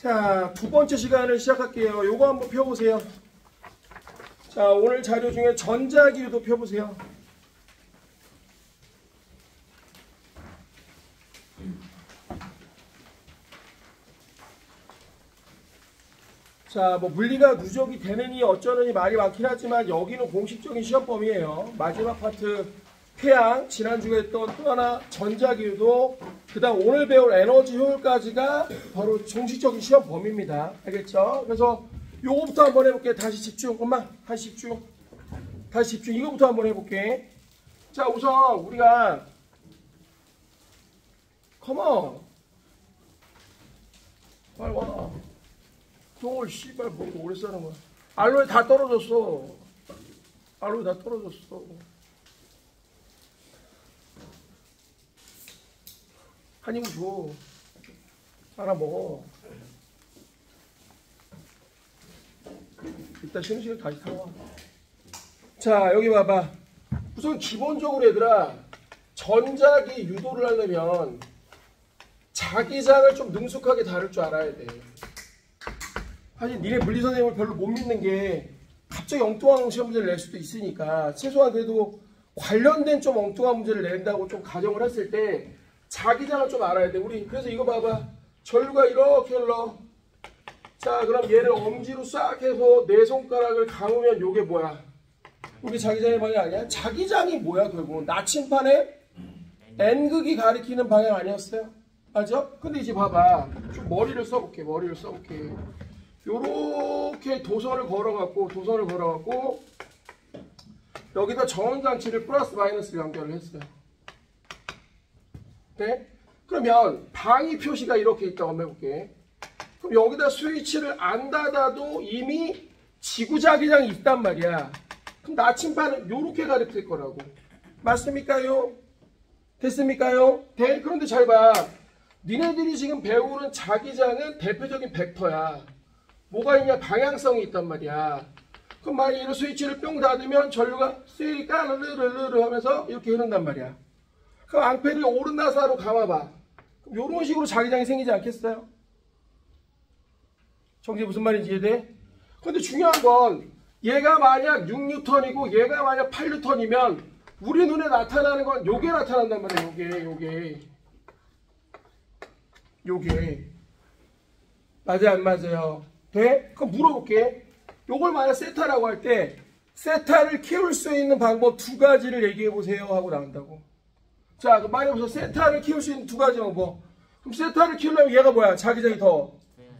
자, 두 번째 시간을 시작할게요. 요거 한번 펴보세요. 자, 오늘 자료 중에 전자기류도 펴보세요. 자, 뭐 물리가 누적이 되느니 어쩌느니 말이 많긴 하지만 여기는 공식적인 시험범위예요. 마지막 파트 태양, 지난주에 했던 또 하나 전자기류도 그 다음 오늘 배울 에너지 효율까지가 바로 공식적인 시험 범위입니다. 알겠죠? 그래서 요거부터 한번 해볼게. 다시 집중. 엄마, 다시 집중. 다시 집중. 이거부터 한번 해볼게. 자, 우선 우리가 컴온. 빨리 와. 똥을 씨발 먹고 오래 싸는 거야. 알로에 다 떨어졌어. 알로에 다 떨어졌어. 한 입을 줘. 하나 먹어. 이따 쉬는 시간 다시 타와. 자, 여기 봐봐. 우선 기본적으로 얘들아, 전자기 유도를 하려면 자기장을 좀 능숙하게 다룰 줄 알아야 돼. 사실 니네 물리 선생님을 별로 못 믿는 게 갑자기 엉뚱한 시험 문제를 낼 수도 있으니까 최소한 그래도 관련된 좀 엉뚱한 문제를 낸다고 좀 가정을 했을 때 자기장을 좀 알아야 돼. 우리 그래서 이거 봐봐. 전류가 이렇게 흘러. 자, 그럼 얘를 엄지로 싹 해서 내 손가락을 감으면 요게 뭐야? 우리 자기장의 방향 아니야? 자기장이 뭐야 결국은? 나침판에 N극이 가리키는 방향 아니었어요? 맞아? 근데 이제 봐봐. 좀 머리를 써볼게. 머리를 써볼게. 요렇게 도선을 걸어갖고 여기다 전원장치를 플러스 마이너스를 연결을 했어요. 네? 그러면 방위 표시가 이렇게 있다고 한번 해볼게. 그럼 여기다 스위치를 안 닫아도 이미 지구자기장이 있단 말이야. 그럼 나침반은 요렇게 가리킬 거라고. 맞습니까요? 됐습니까요? 네? 그런데 잘 봐. 니네들이 지금 배우는 자기장은 대표적인 벡터야. 뭐가 있냐? 방향성이 있단 말이야. 그럼 만약에 이런 스위치를 뿅 닫으면 전류가 쓰리까 르르르르 하면서 이렇게 흐른단 말이야. 그럼 앙페를 오른나사로 감아봐. 그럼 이런 식으로 자기장이 생기지 않겠어요? 정지 무슨 말인지 이해돼? 근데 중요한 건 얘가 만약 6N이고 얘가 만약 8N이면 우리 눈에 나타나는 건 요게 나타난단 말이야. 요게 맞아 안 맞아요? 돼? 그럼 물어볼게. 요걸 만약 세타라고 할 때 세타를 키울 수 있는 방법 두 가지를 얘기해 보세요 하고 나온다고. 자, 그럼 만약 우선 세타를 키울 수 있는 두 가지 방법. 그럼 세타를 키우려면 얘가 뭐야? 자기장이 더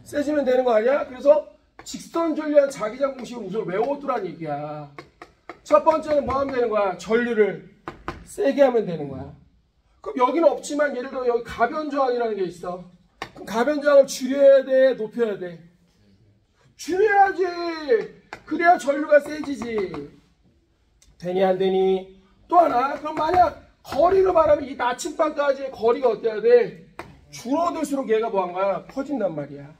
세지면 되는 거 아니야? 그래서 직선전류한 자기장 공식을 우선 외워두란 얘기야. 첫 번째는 뭐 하면 되는 거야? 전류를 세게 하면 되는 거야. 그럼 여기는 없지만 예를 들어 여기 가변저항이라는 게 있어. 그럼 가변저항을 줄여야 돼? 높여야 돼? 줄여야지. 그래야 전류가 세지지. 되니 안 되니? 또 하나. 그럼 만약 거리로 말하면 이 나침반까지의 거리가 어때야 돼? 줄어들수록 얘가 뭐한 거야? 커진단 말이야.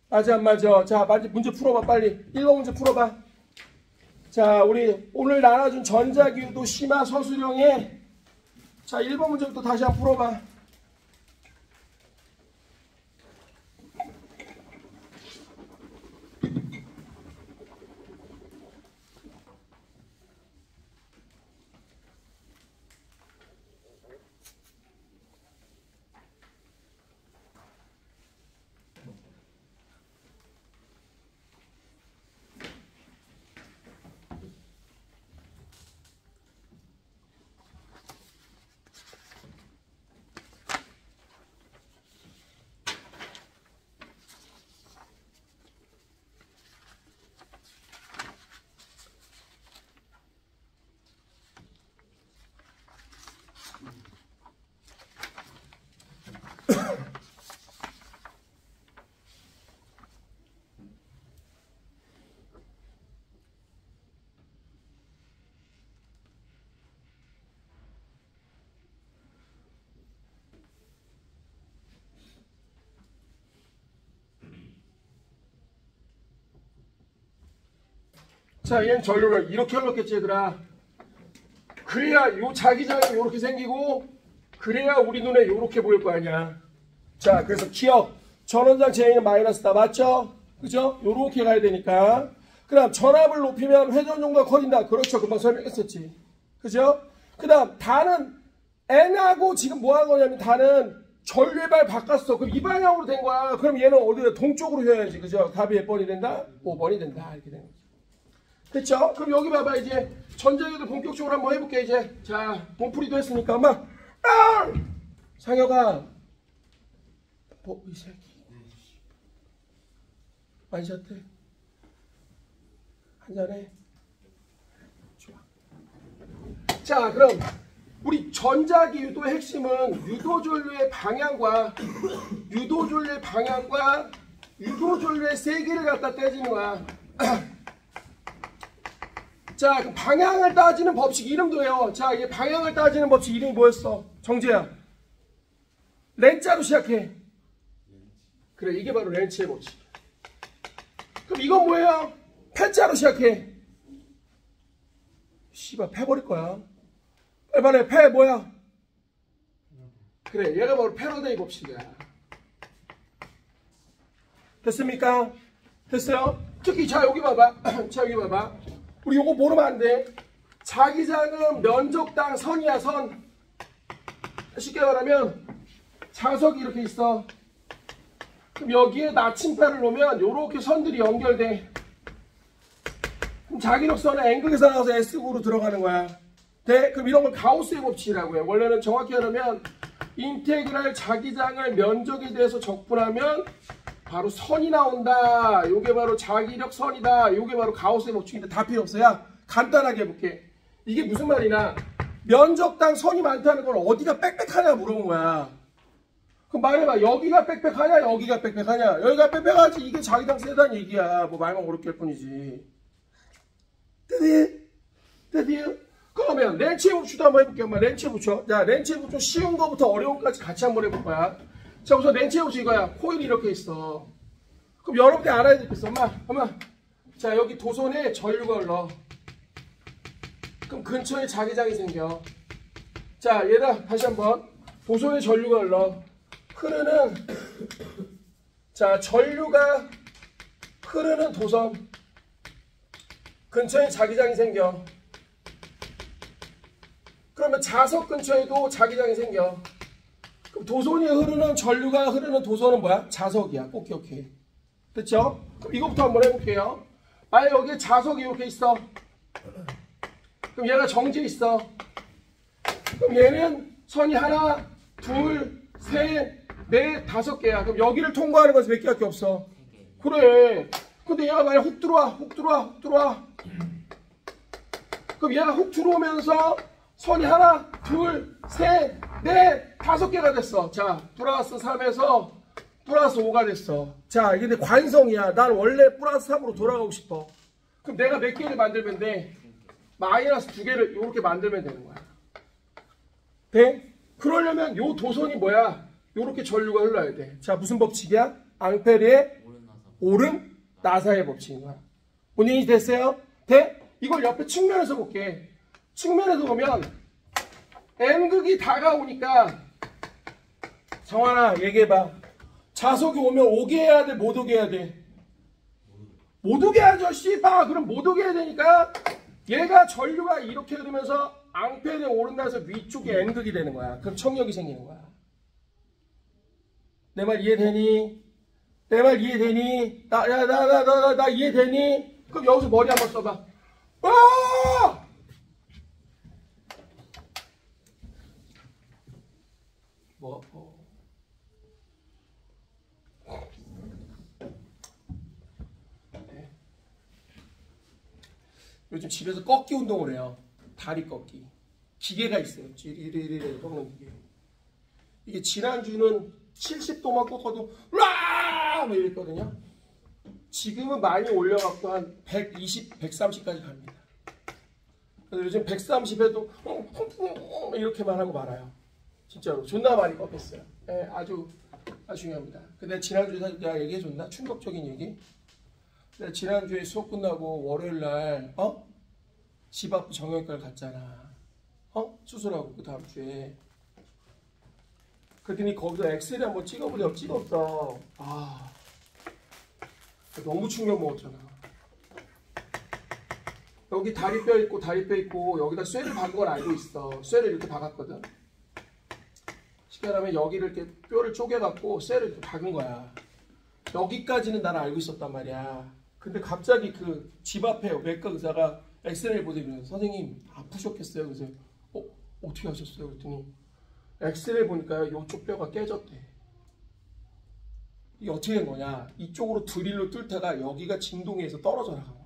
맞아 안 맞아? 자, 문제 풀어봐 빨리. 1번 문제 풀어봐. 자, 우리 오늘 나눠준 전자기유도 심화 서술형에 자, 1번 문제부터 다시 한번 풀어봐. 자, 얘는 전류를 이렇게 흘렀겠지 얘들아. 그래야 요 자기장이 요렇게 생기고 그래야 우리 눈에 요렇게 보일 거 아니야. 자, 그래서 기억. 전원장 제이는 마이너스다. 맞죠? 그죠? 요렇게 가야 되니까. 그 다음 전압을 높이면 회전 정도가 커진다. 그렇죠. 금방 설명했었지. 그죠? 그 다음 다는 N하고 지금 뭐 한 거냐면 다는 전류의 발 바꿨어. 그럼 이 방향으로 된 거야. 그럼 얘는 어디다 동쪽으로 휘어야지. 그죠? 답이 몇 번이 된다? 5번이 된다. 이렇게 되는 거죠. 됐죠? 그럼 여기 봐봐. 이제 전자기를 본격적으로 한번 해볼게. 이제 자 본풀이도 했으니까 엄마 상혁아 이 새끼 완샷해. 한잔해. 좋아. 자 그럼 우리 전자기 유도의 핵심은 유도전류의 방향과 유도전류의 세기를 갖다 떼지는 거야. 자, 그럼 방향을 따지는 법칙 이름도 외워. 자, 이게 방향을 따지는 법칙 이름이 뭐였어? 정재야. 렌자로 시작해. 그래, 이게 바로 렌치의 법칙. 그럼 이건 뭐예요? 패자로 시작해. 씨발, 패버릴 거야. 빨리 패 뭐야? 그래, 얘가 바로 패러데이 법칙이야. 됐습니까? 됐어요? 특히 자 여기 봐봐. 자 여기 봐봐. 우리 요거 모르면 안 돼. 자기장은 면적당 선이야, 선. 쉽게 말하면 자석이 이렇게 있어. 그럼 여기에 나침판을 놓으면 요렇게 선들이 연결돼. 그럼 자기력선은 N극에서 나와서 S극으로 들어가는 거야. 네? 그럼 이런 걸 가우스의 법칙이라고 해요. 원래는 정확히 하려면 인테그랄 자기장을 면적에 대해서 적분하면 바로 선이 나온다. 요게 바로 자기력 선이다. 요게 바로 가우스의 법칙인데 다 필요 없어요. 간단하게 해볼게. 이게 무슨 말이냐. 면적당 선이 많다는 건 어디가 빽빽하냐 물어본 거야. 그럼 말해봐. 여기가 빽빽하냐 여기가 빽빽하냐. 여기가 빽빽하지. 이게 자기장 세다는 얘기야. 뭐 말만 어렵게 할 뿐이지. 드디어 그러면 렌치의 법칙도 한번 해볼게요. 엄마 렌치의 법칙. 자 렌치의 법칙 쉬운 거부터 어려운 거까지 같이 한번 해볼 거야. 자 우선 렌치의 법칙 이거야. 코일이 이렇게 있어. 그럼 여러분들이 알아야 될 게 있어. 엄마 자 여기 도선에 전류가 흘러. 그럼 근처에 자기장이 생겨. 자 얘들아 다시 한번. 도선에 전류가 흘러. 흐르는 자 전류가 흐르는 도선 근처에 자기장이 생겨. 그러면 자석 근처에도 자기장이 생겨. 그럼 도선이 흐르는 전류가 흐르는 도선은 뭐야? 자석이야. 꼭 기억해. 됐죠? 그럼 이것부터 한번 해볼게요. 만약 여기에 자석이 이렇게 있어. 그럼 얘가 정지에 있어. 그럼 얘는 선이 하나, 둘, 셋, 넷, 다섯 개야. 그럼 여기를 통과하는 것은 몇 개밖에 없어? 그래. 근데 얘가 만약 훅 들어와. 그럼 얘가 훅 들어오면서 선이 하나, 둘, 셋, 넷, 다섯 개가 됐어. 자, 플러스 3에서 플러스 5가 됐어. 자, 이게 근데 관성이야. 난 원래 플러스 3으로 돌아가고 싶어. 그럼 내가 몇 개를 만들면 돼? 마이너스 2개를 이렇게 만들면 되는 거야. 돼? 그러려면 요 도선이 뭐야? 요렇게 전류가 흘러야 돼. 자, 무슨 법칙이야? 앙페르의 오른 나사의 법칙인 거야. 본인이 됐어요? 돼? 이걸 옆에 측면에서 볼게. 측면에서 보면 N극이 다가오니까 정환아 얘기해봐. 자석이 오면 오게 해야 돼? 못 오게 해야 돼? 못 오게 하죠. 씨발. 그럼 못 오게 해야 되니까 얘가 전류가 이렇게 흐르면서 앙페르에 오른다서 위쪽에 N극이 되는 거야. 그럼 청력이 생기는 거야. 내 말 이해되니? 내 말 이해되니? 나 이해되니? 그럼 여기서 머리 한번 써봐. 네. 요즘 집에서 꺾기 운동을 해요. 다리 꺾기. 기계가 있어요. 이리리리 꺾는 기계. 이게 지난주는 70도만 꺾어도 막 이랬거든요. 지금은 많이 올려갖고 한 120, 130까지 갑니다. 그래서 요즘 130에도 이렇게만 하고 말아요. 진짜로 존나 많이 꺾였어요. 네, 아주 중요합니다. 근데 지난주에 사실 내가 얘기해줬나? 충격적인 얘기. 내가 지난주에 수업 끝나고 월요일날 집 앞 정형외과를 갔잖아. 수술하고 그 다음 주에. 그랬더니 거기서 엑셀에 한번 찍어보려고 찍었어. 아, 너무 충격 먹었잖아. 여기 다리뼈 있고 여기다 쇠를 박은 걸 알고 있어. 쇠를 이렇게 박았거든. 쉽게 말하면 여기를 이렇게 뼈를 쪼개갖고 쇠를 이렇게 박은 거야. 여기까지는 나는 알고 있었단 말이야. 근데 갑자기 그 집 앞에 외과 의사가 엑스레이를 보더니 선생님 아프셨겠어요? 그래서 어떻게 하셨어요? 그랬더니 엑스레이 보니까 이쪽 뼈가 깨졌대. 이게 어떻게 된 거냐? 이쪽으로 드릴로 뚫다가 여기가 진동해서 떨어져 나간 거야.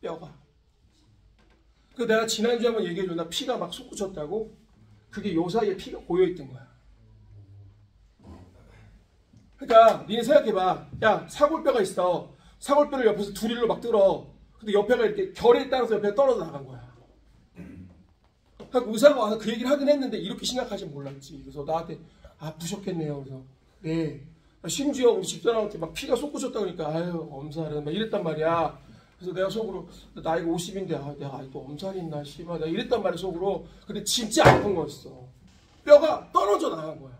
뼈가. 그 내가 지난주에 한번 얘기해줬나? 피가 막 솟구쳤다고? 그게 요 사이에 피가 고여있던 거야. 그러니까 니네 생각해봐. 야, 사골뼈가 있어. 사골뼈를 옆에서 드릴로 막 뚫어. 근데 옆에가 이렇게 결에 따라서 옆에 떨어져 나간 거야. 그러니까 의사가 와서 그 얘기를 하긴 했는데 이렇게 심각하지 몰랐지. 그래서 나한테 아프셨겠네요. 그래서 네. 심지어 우리 집사람한테 막 피가 솟구쳤다 그러니까 아유 엄살은 막 이랬단 말이야. 그래서 내가 속으로 나이가 50인데 내가 아직도 엄살이 있나 씨발 내가 이랬단 말이야 속으로. 근데 진짜 아픈 거였어. 뼈가 떨어져 나간 거야.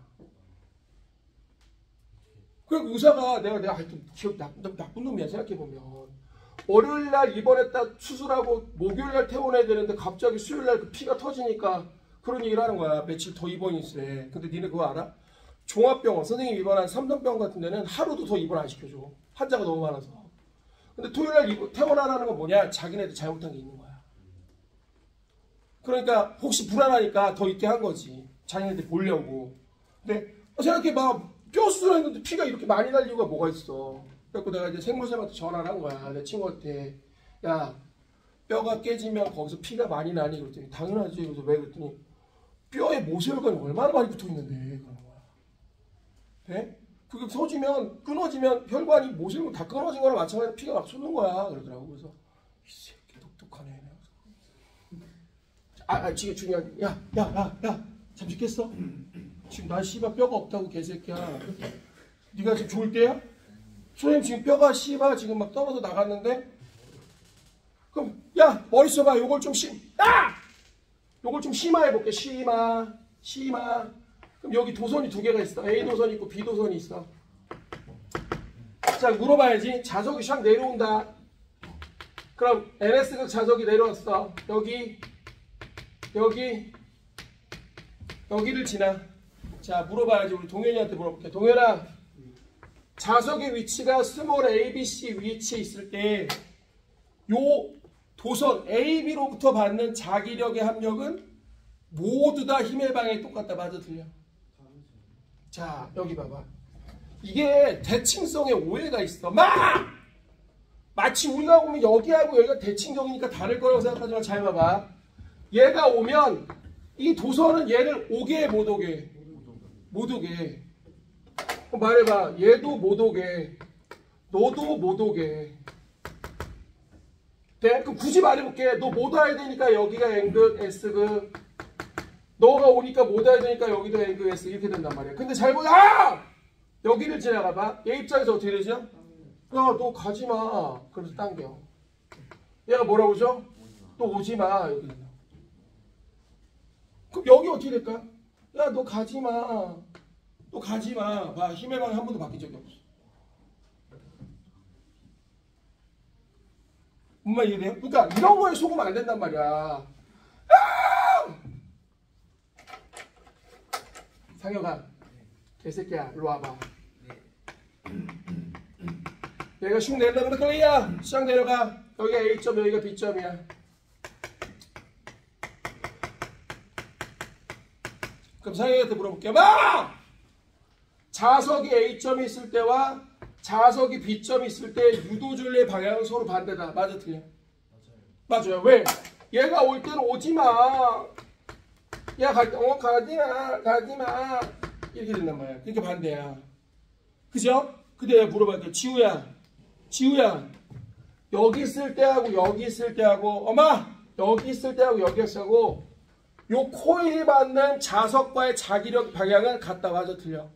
그리고 의사가 내가 하여튼 기억 나쁜 놈이야 생각해보면. 월요일날 입원했다 수술하고 목요일날 퇴원해야 되는데 갑자기 수요일날 그 피가 터지니까 그런 얘기를 하는 거야. 며칠 더 입원이 있으래. 근데 니네 그거 알아? 종합병원 선생님 입원한 삼성병원 같은 데는 하루도 더 입원 안 시켜줘. 환자가 너무 많아서. 근데 토요일날 퇴원하라는 건 뭐냐? 자기네들 잘못한 게 있는 거야. 그러니까 혹시 불안하니까 더 있게 한 거지. 자기네들 보려고. 근데 생각해봐. 뼈 수술했는데 피가 이렇게 많이 날 이유가 뭐가 있어. 그래서 내가 이제 생물쌤한테 전화를 한 거야. 내 친구한테. 야, 뼈가 깨지면 거기서 피가 많이 나니? 그랬더니 당연하지. 그래서 왜? 그랬더니 뼈에 모세혈관이 얼마나 많이 붙어 있는데 그러는 거야. 네? 그게 터지면 끊어지면 혈관이 모세혈관 다 끊어진 거랑 마찬가지로 피가 막 솟는 거야. 그러더라고. 그래서 이 새끼 똑똑하네. 지금 중요한 야 잠시 깼어? 지금 난 씨발 뼈가 없다고 개새끼야. 네가 지금 좋을 때야? 선생님 지금 뼈가 씨발 지금 막 떨어져 나갔는데? 그럼 야 머리 써봐. 요걸 좀 요걸 좀 심화해볼게. 심화. 그럼 여기 도선이 두 개가 있어. A 도선이 있고 B 도선이 있어. 자 물어봐야지. 자석이 샥 내려온다. 그럼 NS극 자석이 내려왔어. 여기를 지나. 자 물어봐야지. 우리 동현이한테 물어볼게. 동현아, 자석의 위치가 스몰 ABC 위치에 있을 때 요 도선 AB로부터 받는 자기력의 합력은 모두 다 힘의 방향이 똑같다. 맞아 틀려? 자 여기 봐봐. 이게 대칭성에 오해가 있어. 마치 우리가 보면 여기하고 여기가 대칭적이니까 다를 거라고 생각하지만 잘 봐봐. 얘가 오면 이 도선은 얘를 오게 못 오게? 못 오게. 말해봐. 얘도 못 오게. 너도 못 오게. 네? 그럼 굳이 말해볼게. 너 못 와야 되니까 여기가 N극 S극. 너가 오니까 못 와야 되니까 여기도 N극 S 이렇게 된단 말이야. 근데 잘 보자. 여기를 지나가봐. 얘 입장에서 어떻게 되죠? 야 너 가지마. 그래서 당겨. 얘가 뭐라고 하죠? 너 오지마. 여기. 그럼 여기 어떻게 될까? 야 너 가지마. 너 가지마. 봐. 힘의 방향 한 번도 바뀐 적이 없어. 뭔말 이해돼요? 그러니까 이런 거에 속으면 안 된단 말이야. 상혁아, 개새끼야, 일로 와봐. 얘가 슉 내려가면 거기야. 슉 내려가. 여기가 A점, 여기가 B점이야. 그럼 상혁이한테 물어볼게요. 자석이 A점이 있을 때와 자석이 B점이 있을 때 유도줄의 방향은 서로 반대다. 맞아 틀려? 맞아요. 왜? 얘가 올 때는 오지마. 야 가지마. 이렇게 된단 말이야. 그러니까 반대야. 그죠? 근데 내가 물어볼게. 지우야 여기 있을 때하고 여기 있을 때하고 엄마 여기 있을 때하고 여기 있을 때하고 요 코일이 받는 자석과의 자기력 방향은 같다. 맞아 틀려?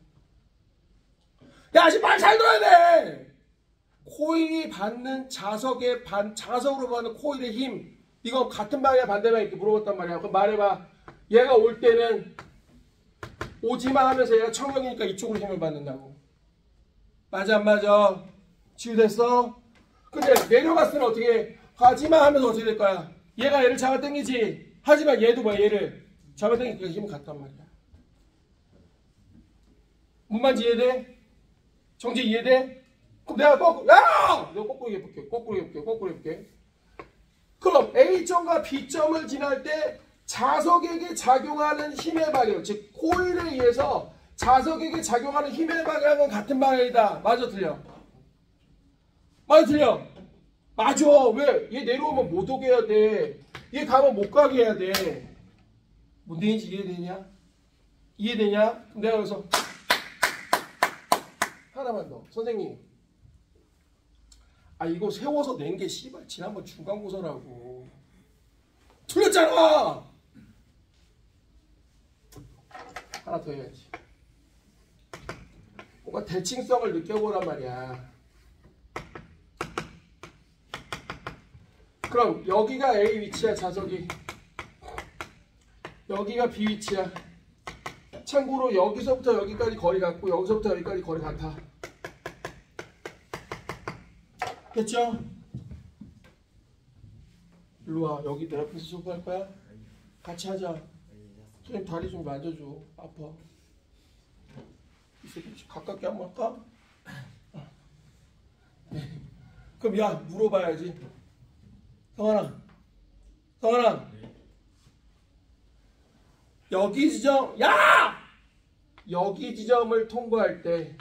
야, 말 잘 들어야 돼! 코일이 받는 자석으로 받는 코일의 힘. 이거 같은 방향 반대 방향 이렇게 물어봤단 말이야. 그럼 말해봐. 얘가 올 때는 오지마 하면서 얘가 청력이니까 이쪽으로 힘을 받는다고. 맞아 안 맞아? 치유됐어? 근데 내려갔을 때는 어떻게 하지마 하면서 어떻게 될 거야? 얘가 얘를 잡아당기지. 하지만 얘도 뭐야? 얘를 잡아당기니까 힘을 갖단 말이야. 문만지 이해돼? 정지 이해돼? 그럼 내가 거꾸로 야! 내가 거꾸로 해볼게. 거꾸로 해볼게. 그럼 A점과 B점을 지날 때 자석에게 작용하는 힘의 방향, 즉 코일에 의해서 자석에게 작용하는 힘의 방향은 같은 방향이다. 맞아 틀려? 맞아 틀려? 맞아. 왜? 얘 내려오면 못 오게 해야 돼. 얘 가면 못 가게 해야 돼. 뭔 얘기인지 이해되냐? 이해되냐? 그럼 내가 여기서 하나만 더. 선생님, 아 이거 세워서 낸 게 씨발 지난번 중간고사라고. 틀렸잖아. 하나 더 해야지. 뭔가 대칭성을 느껴보란 말이야. 그럼 여기가 A 위치야. 자석이 여기가 B 위치야. 참고로 여기서부터 여기까지 거리 같고 여기서부터 여기까지 거리 같아. 됐죠? 일로와. 여기 내 앞에서 수업할 거야? 같이 하자. 선생님 다리 좀 만져줘. 아파. 이 새끼 가깝게 한번 할까? 네. 그럼 야 물어봐야지. 성환아 여기 지점 여기 지점을 통과할 때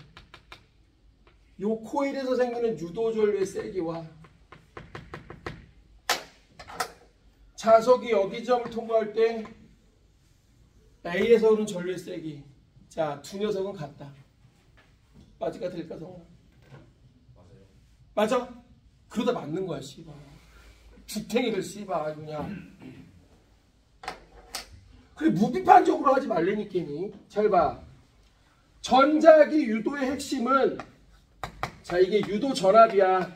요 코일에서 생기는 유도전류의 세기와 자석이 여기 지점을 통과할 때 A에서 오는 전류의 세기, 자 두 녀석은 같다. 맞을까 틀릴까 성환아? 맞아요. 맞아? 그러다 맞는 거야 씨발. 주탱이들 씨발 그냥. 그래 무비판적으로 하지 말라니까니. 잘 봐. 전자기 유도의 핵심은 자 이게 유도 전압이야.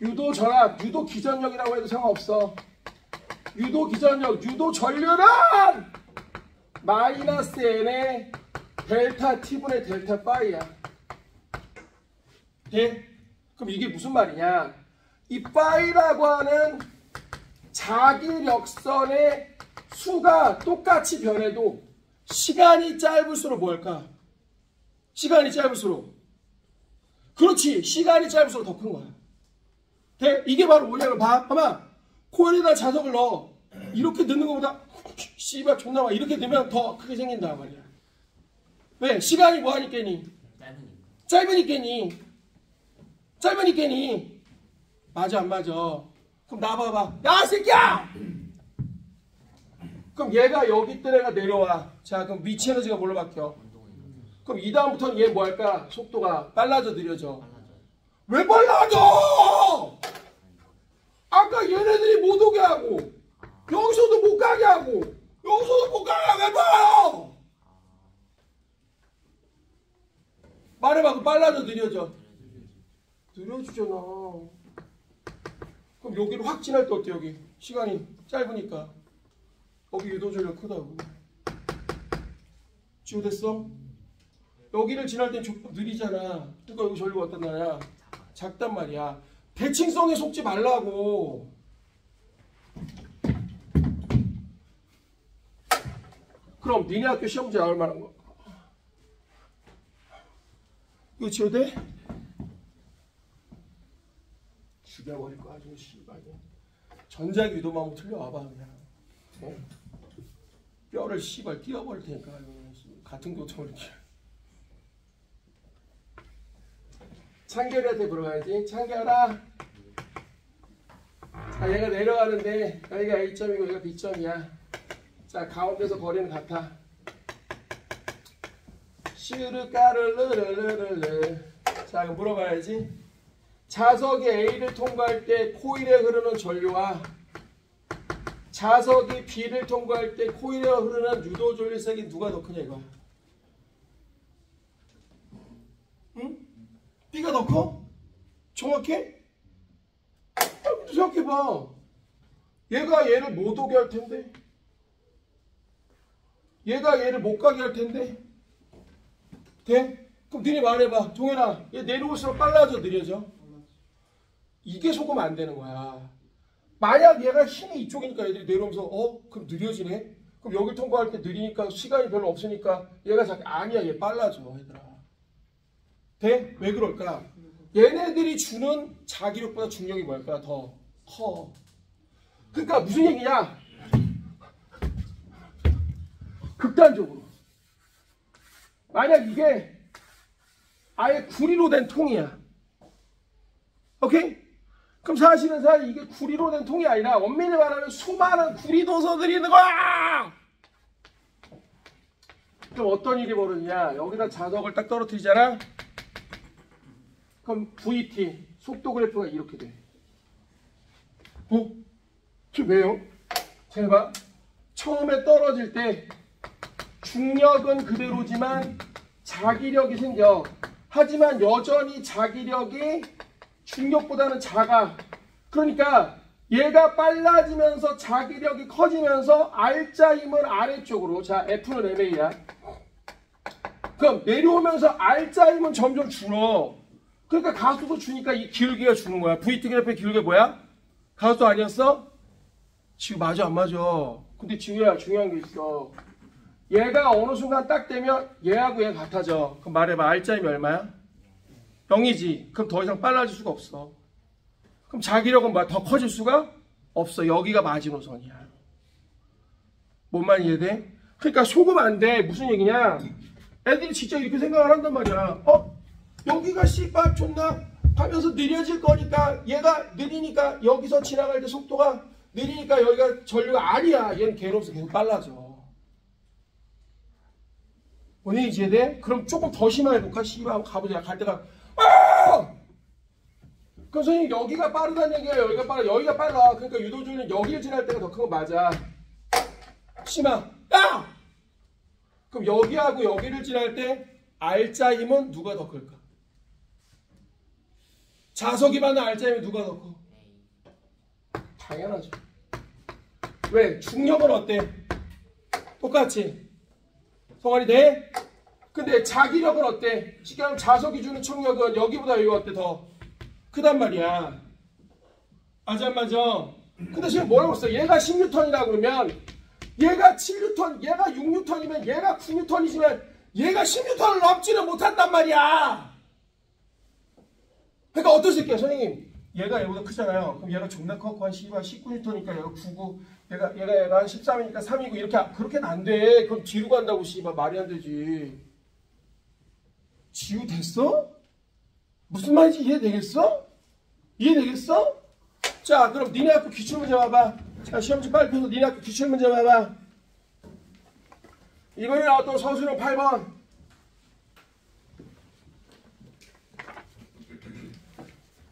유도 전압, 유도 기전력이라고 해도 상관없어. 유도 기전력, 유도 전류는 마이너스 n의 델타 t분의 델타 파이야. 예? 그럼 이게 무슨 말이냐? 이 파이라고 하는 자기력선의 수가 똑같이 변해도 시간이 짧을수록 뭘까? 시간이 짧을수록. 그렇지. 시간이 짧을수록 더 큰 거야. 돼? 이게 바로 뭐냐면 봐봐. 코일에다 자석을 넣어. 이렇게 넣는 것보다 씨발 존나 막 이렇게 되면 더 크게 생긴단 말이야. 왜? 시간이 뭐하니까니? 짧으니까니. 맞아 안 맞아? 그럼 나 봐봐. 야 새끼야! 그럼 얘가 여기 있던 애가 내려와. 자 그럼 위치 에너지가 뭘로 바뀌어? 그럼 이 다음부터는 얘 뭐 할까? 속도가 빨라져 느려져? 왜 빨라져? 아까 얘네들이 못 오게 하고 여기서도 못 가게 하고 여기서도 못 가게 왜 봐요? 말해봐. 그 빨라져 느려져? 느려지잖아. 그럼 여기를 확 지날 때 어때? 여기 시간이 짧으니까 여기 유도전력 크다고. 지워됐어? 여기를 지날 땐 느리잖아. 그러니까 여기 전류가 어떤 나야? 작단 말이야. 대칭성에 속지 말라고. 그럼 니네 학교 시험 문제 나올 만한 거 이거 지워돼? 죽여버릴 거야 아주 씨발. 전자기 유도만 못 틀려와봐 그냥. 어? 뼈를 씨발 띄어버릴 테니까 같은 고통을 이렇게. 창결이한테 물어봐야지. 창결아, 자 얘가 내려가는데 여기가 A점이고 여기가 B점이야. 자 가운데서 거리는 같아. 슈르까르르르르르. 자 그럼 물어봐야지. 자석이 A를 통과할 때 코일에 흐르는 전류와 자석이 B를 통과할 때 코일에 흐르는 유도 전류 세기 누가 더 크냐 이거. 응? B가 더 커? 정확해? 생각해봐. 얘가 얘를 못 오게 할 텐데. 얘가 얘를 못 가게 할 텐데. 돼? 그럼 니네 말해봐. 동현아, 얘 내려올수록 빨라져, 느려져? 이게 속으면 안 되는 거야. 만약 얘가 힘이 이쪽이니까 애들이 내려오면서 그럼 느려지네? 그럼 여길 통과할 때 느리니까 시간이 별로 없으니까 얘가 아니야, 얘 빨라져, 얘들아. 돼? 왜 그럴까? 얘네들이 주는 자기력보다 중력이 뭘까? 더 커. 그러니까 무슨 얘기냐? 극단적으로. 만약 이게 아예 구리로 된 통이야. 오케이? 그럼 사실은 이게 구리로 된 통이 아니라 엄밀히 말하면 수많은 구리 도서들이 있는 거야! 그럼 어떤 일이 벌어지냐? 여기다 자석을 딱 떨어뜨리잖아? 그럼 VT, 속도 그래프가 이렇게 돼. 지금 왜요? 잘 봐. 처음에 떨어질 때 중력은 그대로지만 자기력이 생겨. 하지만 여전히 자기력이 중력보다는 작아. 그러니까 얘가 빨라지면서 자기력이 커지면서 R자 힘은 아래쪽으로. 자, F는 MA야. 그럼 내려오면서 R자 힘은 점점 줄어. 그러니까 가속도 주니까 이 기울기가 주는 거야. VT 그래프의 기울기가 뭐야? 가속도 아니었어? 지우 맞아 안 맞아? 근데 지우야 중요한 게 있어. 얘가 어느 순간 딱 되면 얘하고 얘 같아져. 그럼 말해봐. R자임이 얼마야? 0이지. 그럼 더 이상 빨라질 수가 없어. 그럼 자기력은 뭐야? 더 커질 수가 없어. 여기가 마지노선이야. 뭔 말이 이해돼? 그러니까 속으면 안 돼. 무슨 얘기냐? 애들이 진짜 이렇게 생각을 한단 말이야. 여기가 씨발 존나 하면서 느려질 거니까 얘가 느리니까 여기서 지나갈 때 속도가 느리니까 여기가 전류가 아니야. 얘는 걔로서 계속 빨라져. 원인이 이해돼? 그럼 조금 더 심하게 볼까? 씨발 한번 가보자. 갈 때가 그럼 선생님 여기가 빠르다는 얘기야. 여기가 빨라. 그러니까 유도줄은 여기를 지날 때가 더 큰 거 맞아. 심하. 야! 그럼 여기하고 여기를 지날 때 R자 힘은 누가 더 클까? 자석이 받는 R자 힘이 누가 더 커? 당연하죠. 왜? 중력은 어때? 똑같지? 성환이 돼? 근데 자기력은 어때? 쉽게 하면 자석이 주는 충력은 여기보다 여기가 어때? 더 크단 말이야. 맞아 안 맞아? 근데 지금 뭐라고 했어? 얘가 10N이라고 그러면 얘가 7N, 얘가 6N이면 얘가 9N이지만 얘가 10N을 넘지는 못한단 말이야. 그러니까 어떨 수 있게요? 선생님 얘가 얘보다 크잖아요. 그럼 얘가 존나 커고 한 19N이니까 얘가 9고 얘가 한 13이니까 3이고 그렇게는 안 돼. 그럼 뒤로 간다고 씨발 말이 안 되지. 지우 됐어? 무슨 말인지 이해되겠어? 이해되겠어? 자 그럼 니네 학교 기출문제 봐봐. 자 시험지 빨리 펴서 니네 학교 기출문제 봐봐. 이번에 나왔던 서술형 8번.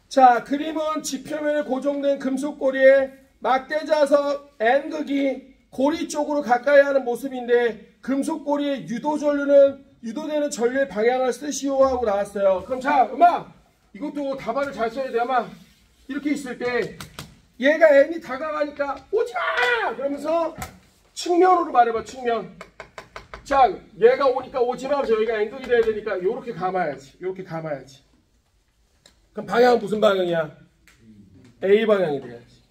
자 그림은 지표면에 고정된 금속고리에 막대자석 N극이 고리 쪽으로 가까이 하는 모습인데 금속고리의 유도되는 전류의 방향을 쓰시오 하고 나왔어요. 그럼 자 음악 이것도 답안을 잘 써야 돼. 아마 이렇게 있을 때 얘가 N이 다가가니까 오지마! 그러면서 측면으로 말해봐. 측면. 자 얘가 오니까 오지마 하면서 여기가 N극이 돼야 되니까 이렇게 감아야지. 이렇게 감아야지. 그럼 방향은 무슨 방향이야? A 방향이 돼야지.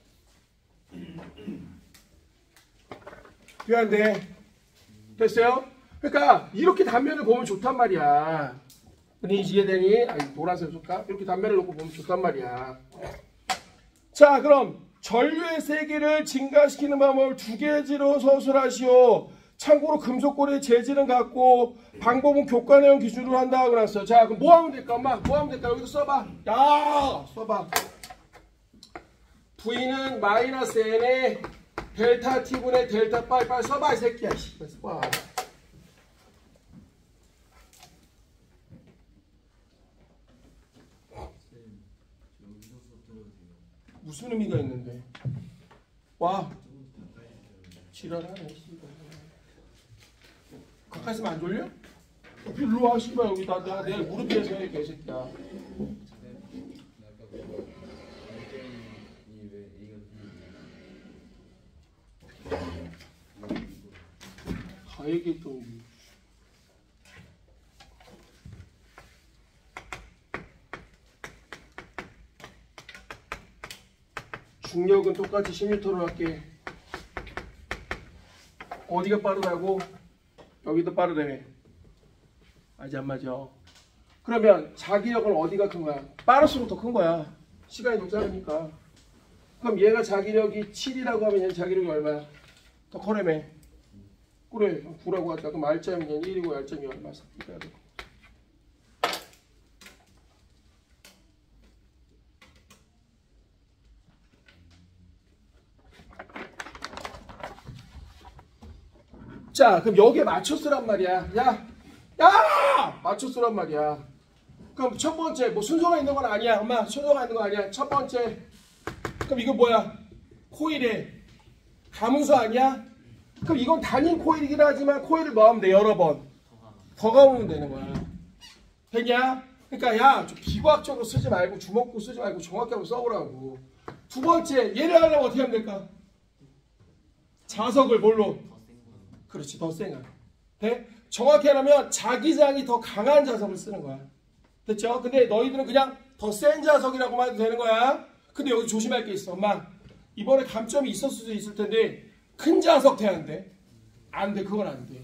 필요한데 됐어요? 그러니까 이렇게 단면을 보면 좋단 말이야. 근데 이해되니? 노란색 줄까? 이렇게 단면을 놓고 보면 좋단 말이야. 자 그럼 전류의 세기를 증가시키는 방법을 두 가지로 서술하시오. 참고로 금속고리의 재질은 같고 방법은 교과내용 기준으로 한다고 그랬어. 자 그럼 뭐 하면 될까? 엄마 뭐 하면 될까? 여기도 써봐. 야 써봐. V는 마이너스 N에 델타 T분의 델타 빨리 써봐 이 새끼야. 써봐. 무슨 의미가 있는데? 와 지랄하네. 가까이 있으면 안 졸려? 일로 와 씨발. 여기 내가 무릎 위에서 해 개새끼야. 얘기했더니. 중력은 똑같이 10m로 할게. 어디가 빠르다고? 여기도 빠르다며. 맞아 안 맞아? 그러면 자기력은 어디가 큰 거야? 빠를수록 더 큰 거야. 시간이 더 짧으니까. 그럼 얘가 자기력이 7이라고 하면 얘는 자기력이 얼마야? 더 커내매. 그래 9라고 하자. 그럼 R점이 얘는 1이고 R점이 얼마? 3 빼야 돼. 자, 그럼 여기에 맞춰 쓰란 말이야. 야! 맞춰 쓰란 말이야. 그럼 첫 번째, 뭐 순서가 있는 건 아니야. 엄마, 순서가 있는 거 아니야. 첫 번째. 그럼 이거 뭐야? 코일에 가문수 아니야? 그럼 이건 단일 코일이긴 하지만 코일을 뭐 하면 돼? 여러 번. 더 감으면 되는 거야. 됐냐? 그러니까 야, 좀 비과학적으로 쓰지 말고 주먹구 쓰지 말고 정확히 한번 써보라고. 두 번째, 얘를 하려면 어떻게 하면 될까? 자석을 뭘로? 그렇지, 더 센 거. 돼? 정확히 하려면 자기장이 더 강한 자석을 쓰는 거야. 됐죠? 근데 너희들은 그냥 더 센 자석이라고만 해도 되는 거야. 근데 여기 조심할 게 있어. 엄마, 이번에 감점이 있었을 수도 있을 텐데 큰 자석 돼야 안 돼? 안 돼, 그건 안 돼.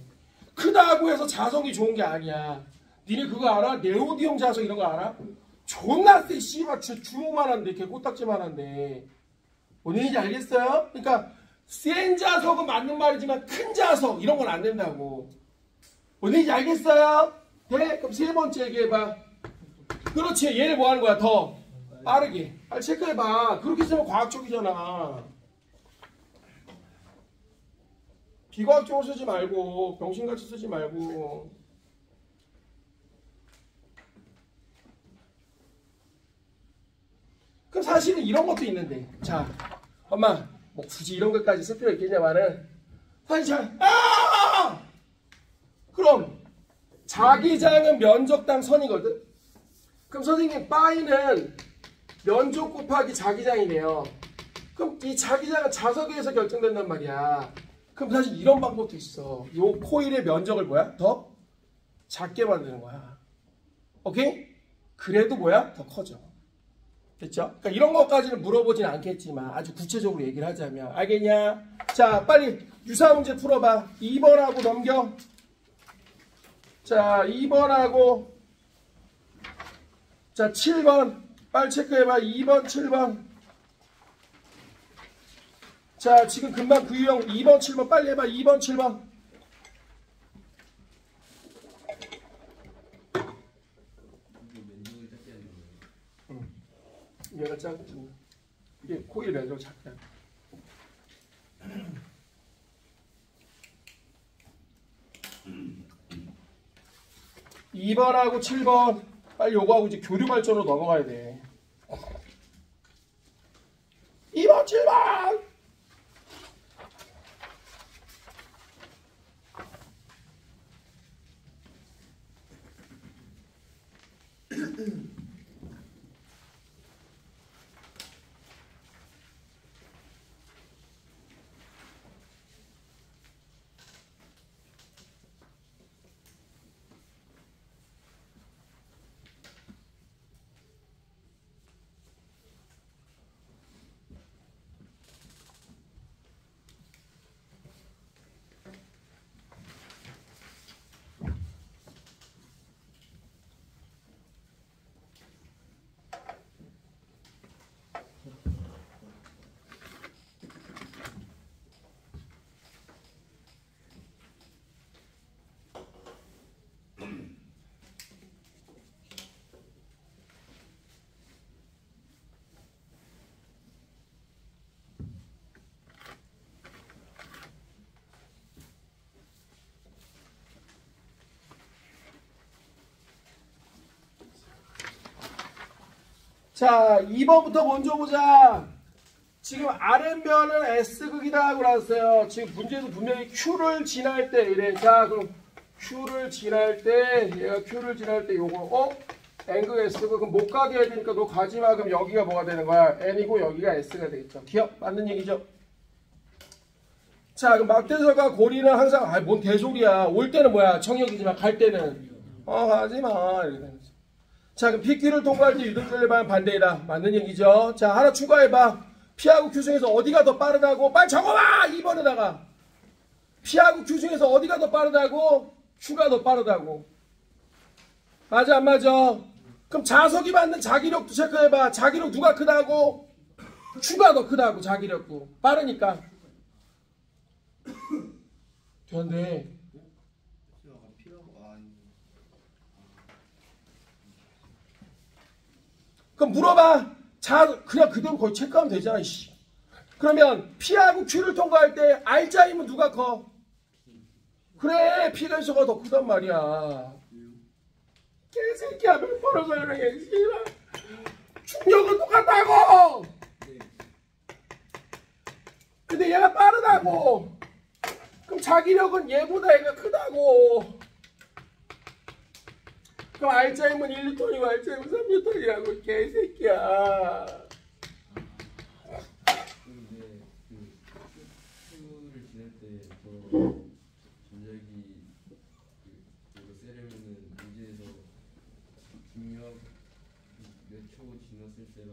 크다고 해서 자석이 좋은 게 아니야. 니네 그거 알아? 네오디움 자석 이런 거 알아? 존나 세, 씨발 주먹만한데, 이렇게 코딱지만한데. 뭔 얘기인지 알겠어요? 그러니까 센 자석은 맞는 말이지만 큰 자석 이런 건 안 된다고. 뭔 얘기인지 알겠어요? 네? 그럼 세 번째 얘기해봐. 그렇지, 얘를 뭐 하는 거야? 더 빠르게. 빨리 체크해봐. 그렇게 쓰면 과학적이잖아. 비과학적으로 쓰지 말고 병신같이 쓰지 말고. 그럼 사실은 이런 것도 있는데. 자, 엄마 뭐 굳이 이런 것까지 쓸 필요 있겠냐마는 사실 잘 그럼 자기장은 면적당 선이거든. 그럼 선생님 파이는 면적 곱하기 자기장이네요. 그럼 이 자기장은 자석에 의해서 결정된단 말이야. 그럼 사실 이런 방법도 있어. 요 코일의 면적을 뭐야? 더 작게 만드는 거야. 오케이? 그래도 뭐야? 더 커져. 됐죠? 그러니까 이런 것까지는 물어보진 않겠지만 아주 구체적으로 얘기를 하자면 알겠냐? 자, 빨리 유사 문제 풀어봐. 2번하고 넘겨. 자, 2번하고 자, 7번 빨리 체크해봐. 2번, 7번. 자, 지금 금방 그 유형 2번, 7번 빨리 해봐. 2번, 7번. 얘가 작지. 이게 코일 면적 작다. 2번하고 7번 빨리 요거하고 이제 교류 발전으로 넘어가야 돼. 2번, 7번. 자, 2번부터 먼저 보자. 지금 아랫면은 S극이다 그랬어요. 지금 문제에서 분명히 Q를 지날 때 이래. 자, 그럼 Q를 지날 때 얘가 Q를 지날 때 요거 N극 S극 그럼 못 가게 해야 되니까 너 가지마. 그럼 여기가 뭐가 되는 거야? N이고 여기가 S가 되겠죠. 기억? 맞는 얘기죠? 자, 그럼 막대서가 고리는 항상 뭔 개소리야. 올 때는 뭐야? 청력이지만 갈 때는 가지마. 이렇게 되는 거죠. 자, 그럼 빗길을 통과할 때 유도距離방향 반대이다. 맞는 얘기죠. 자, 하나 추가해봐. P하고 Q 중에서 어디가 더 빠르다고? 빨리 적어봐! 2번에다가. P하고 Q 중에서 어디가 더 빠르다고? Q가 더 빠르다고. 맞아, 안 맞아? 그럼 자석이 받는 자기력도 체크해봐. 자기력 누가 크다고? Q가 더 크다고, 자기력도. 빠르니까. 그런데 그럼 물어봐. 그냥 그대로 거의 체크하면 되잖아. 이씨. 그러면 P하고 Q를 통과할 때 R자임은 누가 커? 그래, P가 있어가 더 크단 말이야. 개새끼야, 몇 번을 설명해. 충격은 똑같다고. 근데 얘가 빠르다고. 그럼 자기력은 얘보다 얘가 크다고. 그럼 R자임은 1N이고 R자임은 3N이라고. 개새끼야. 근데 Q를 지낼 때 전력이 세려면은 문제에서 중력 몇 초 지났을 때랑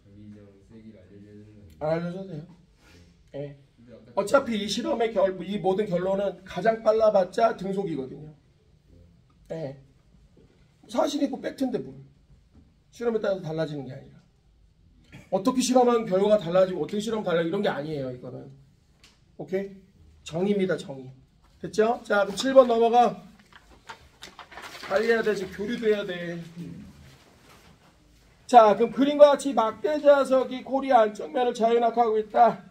자기장 세기를 알려줘야 되는 거 아니에요? 알려줘도 돼요. 예. 어차피 이 실험의 이 모든 결론은 가장 빨라봤자 등속이거든요. 예. 사실이고 팩트인데 뭘. 실험에 따라서 달라지는 게 아니라. 어떻게 실험하면 결과가 달라지고 어떻게 실험하면 달라지고 이런 게 아니에요. 이거는. 오케이? 정의입니다. 정의. 됐죠? 자, 그럼 7번 넘어가. 빨리 해야 돼. 지금 교류도 해야 돼. 자, 그럼 그림과 같이 막대자석이 코리 안쪽면을 자유낙하고 있다.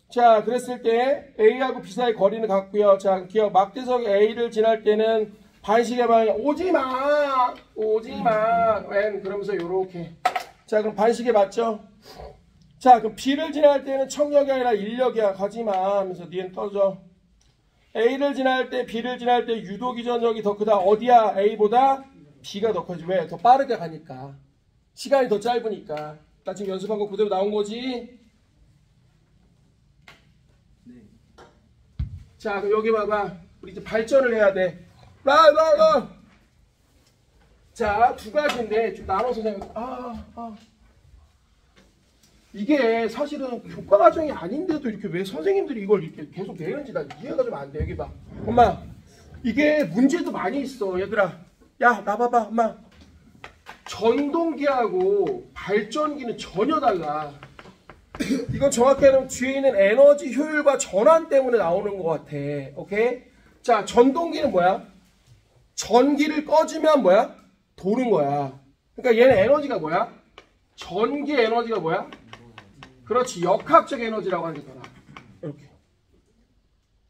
자, 그랬을 때 A하고 B 사이 거리는 같고요. 자, 기억 막대석 A를 지날 때는 반시계 방향 오지마 웬 그러면서 요렇게. 자, 그럼 반시계 맞죠? 자, 그럼 B를 지날 때는 청력이 아니라 인력이야. 가지마 하면서 니은 떠져. A를 지날 때 B를 지날 때 유도기전력이 더 크다. 어디야? A보다 B가 더 크지. 왜? 더 빠르게 가니까. 시간이 더 짧으니까. 나 지금 연습한 거 그대로 나온 거지? 네. 자, 그럼 여기 봐봐. 우리 이제 발전을 해야 돼. 자, 두 가지인데 좀 나눠서 생각해. 이게 사실은 교과 과정이 아닌데도 이렇게 왜 선생님들이 이걸 이렇게 계속 내는지 나 이해가 좀 안 돼. 여기 봐. 엄마, 이게 문제도 많이 있어. 얘들아. 야, 나 봐봐. 엄마. 전동기하고 발전기는 전혀 달라. 이건 정확히 하면 뒤에 있는 에너지 효율과 전환 때문에 나오는 것 같아. 오케이? 자, 전동기는 뭐야? 전기를 꺼주면 뭐야? 도는 거야. 그러니까 얘는 에너지가 뭐야? 전기 에너지가 뭐야? 그렇지. 역학적 에너지라고 하는 게 더라. 이렇게.